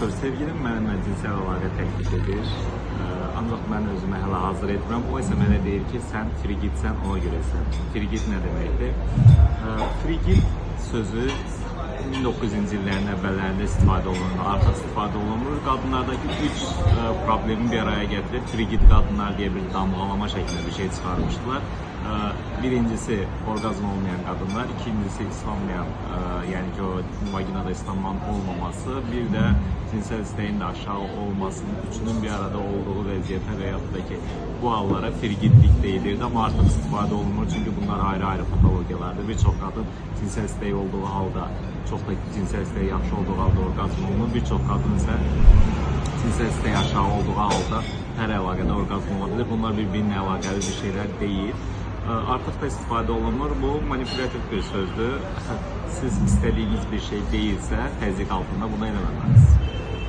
Doktor, sevgilim mənimlə cinsel əlaqə təklif edir. Ancaq mən özümə hələ hazır etmirəm. O isə mənə deyir ki, sən frigidsən, ona görəsən. Frigid nə deməkdir? Frigid sözü 1900-ci illərin əvvəllərində istifadə olunur, artıq istifadə olunur. Qadınlardakı 3 problemi bir araya gətirib frigid qadınlar deyə bir damğalama şəklində bir şey çıxarmışdılar. Birincisi orqazm olmayan qadınlar, ikincisi islanmayan, yəni ki o vaginada islanmanın olmaması, bir də cinsel isteğin de aşağı olmasının üçünün bir arada olduğu vəziyyətə və yaxud da ki bu hallara frigidlik deyilirdi, amma artıq istifadə olunmur çünki bunlar ayrı-ayrı patologiyalardır. Bir çox qadın cinsel isteği olduğu halda, çox da cinsel isteği yaxşı olduğu halda orqazm olunur, bir çox qadın isə cinsel isteği aşağı olduğu halda hər əlaqədə orqazm olabilir. Bunlar bir-birinlə əlaqəli bir şeylər deyil. Artıq da istifadə olunur. Bu manipülatif bir sözdür. Siz istədiyiniz bir şey değilsə, təzyiq altında buna eləməməlisiniz.